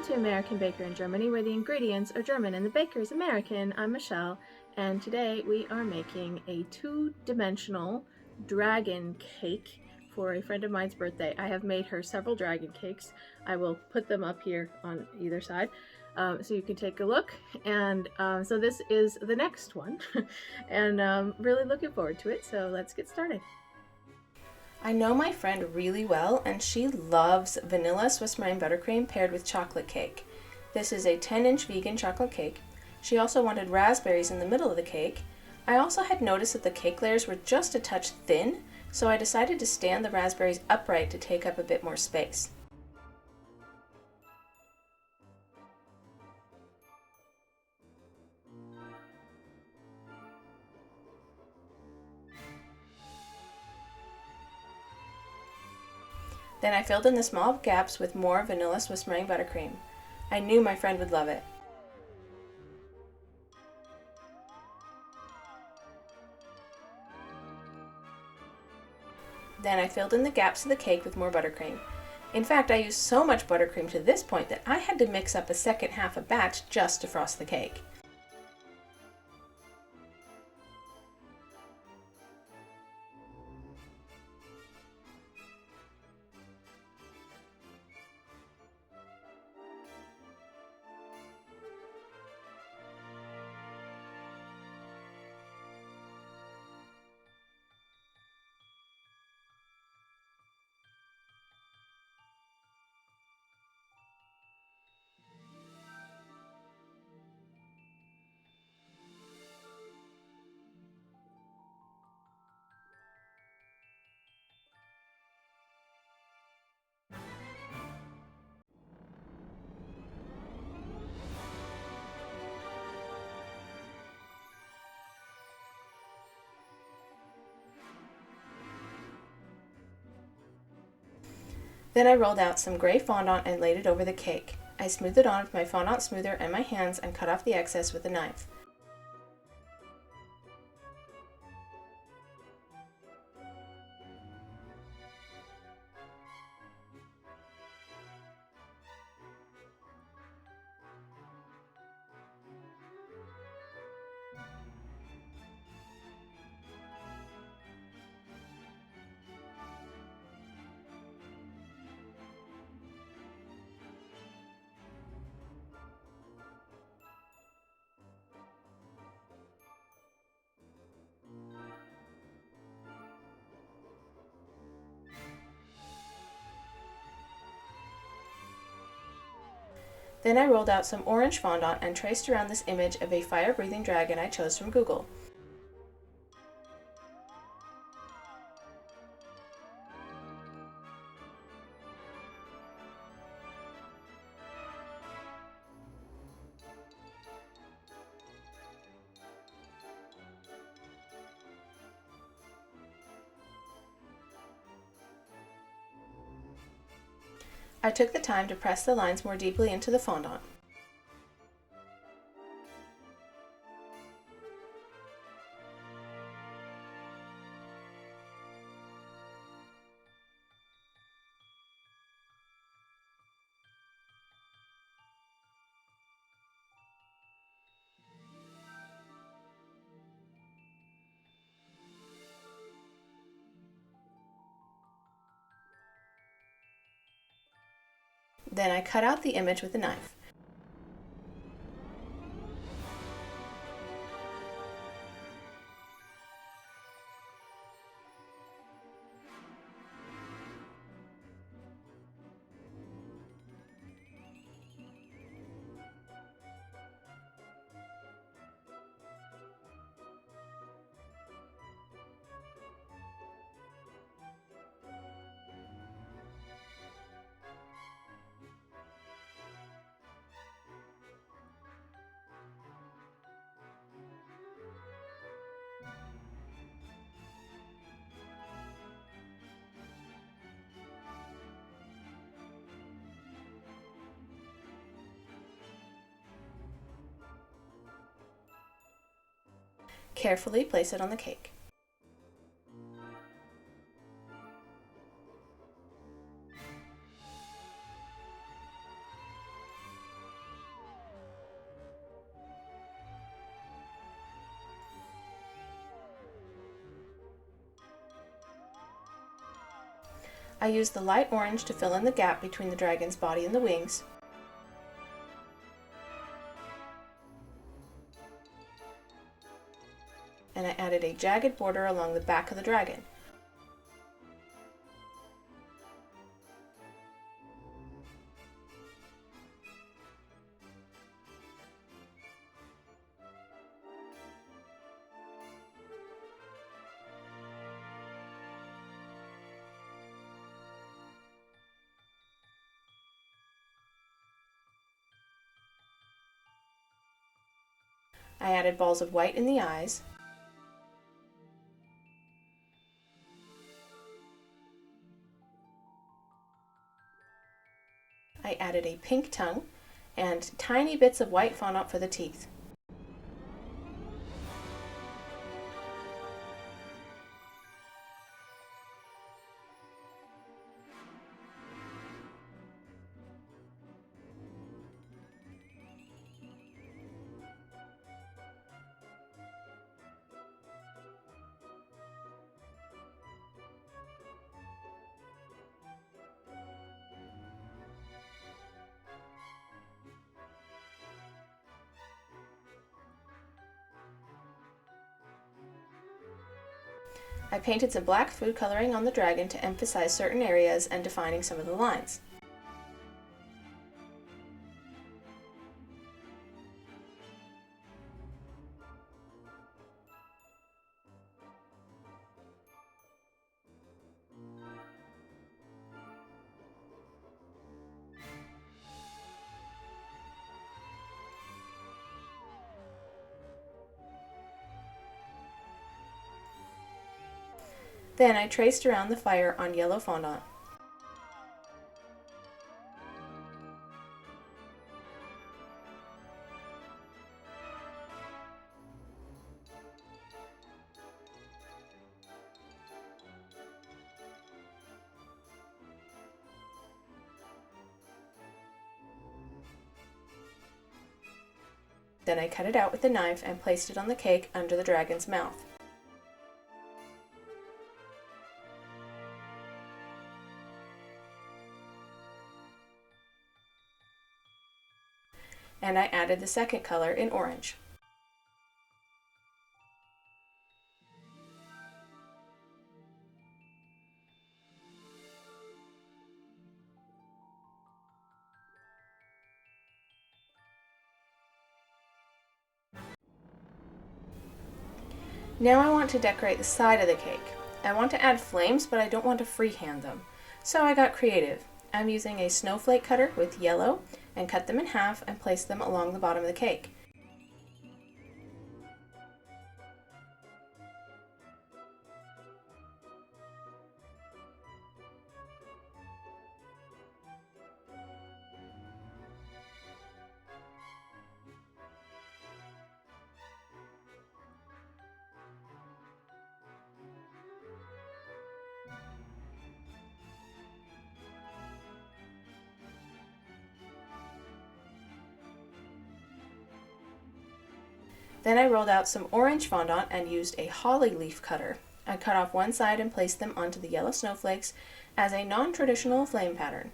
to American Baker in Germany, where the ingredients are German and the baker is American. I'm Michelle, and today we are making a two-dimensional dragon cake for a friend of mine's birthday. I have made her several dragon cakes. I will put them up here on either side so you can take a look. And so this is the next one, and really looking forward to it. So let's get started. I know my friend really well, and she loves vanilla Swiss meringue buttercream paired with chocolate cake. This is a 10-inch vegan chocolate cake. She also wanted raspberries in the middle of the cake. I also had noticed that the cake layers were just a touch thin, so I decided to stand the raspberries upright to take up a bit more space. Then I filled in the small gaps with more vanilla Swiss meringue buttercream. I knew my friend would love it. Then I filled in the gaps of the cake with more buttercream. In fact, I used so much buttercream to this point that I had to mix up a second half a batch just to frost the cake. Then I rolled out some gray fondant and laid it over the cake. I smoothed it on with my fondant smoother and my hands and cut off the excess with a knife. Then I rolled out some orange fondant and traced around this image of a fire-breathing dragon I chose from Google. I took the time to press the lines more deeply into the fondant. Then I cut out the image with a knife. Carefully place it on the cake. I used the light orange to fill in the gap between the dragon's body and the wings. And I added a jagged border along the back of the dragon. I added balls of white in the eyes. I added a pink tongue and tiny bits of white fondant for the teeth. I painted some black food coloring on the dragon to emphasize certain areas and defining some of the lines. Then I traced around the fire on yellow fondant. Then I cut it out with a knife and placed it on the cake under the dragon's mouth. And I added the second color in orange. Now I want to decorate the side of the cake. I want to add flames, but I don't want to freehand them. So I got creative. I'm using a snowflake cutter with yellow and cut them in half and place them along the bottom of the cake. Then I rolled out some orange fondant and used a holly leaf cutter. I cut off one side and placed them onto the yellow snowflakes as a non-traditional flame pattern.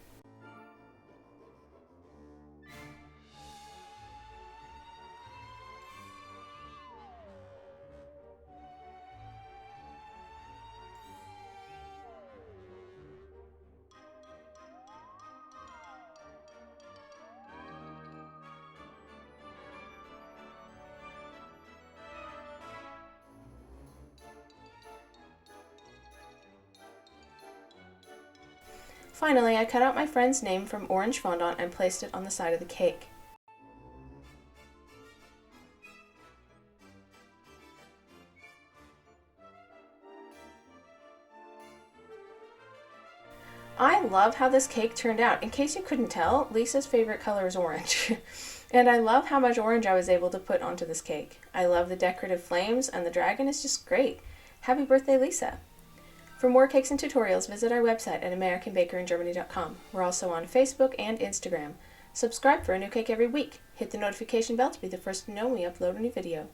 Finally, I cut out my friend's name from orange fondant and placed it on the side of the cake. I love how this cake turned out. In case you couldn't tell, Lisa's favorite color is orange. And I love how much orange I was able to put onto this cake. I love the decorative flames, and the dragon is just great. Happy birthday, Lisa! For more cakes and tutorials, visit our website at AmericanBakerInGermany.com. We're also on Facebook and Instagram. Subscribe for a new cake every week. Hit the notification bell to be the first to know when we upload a new video.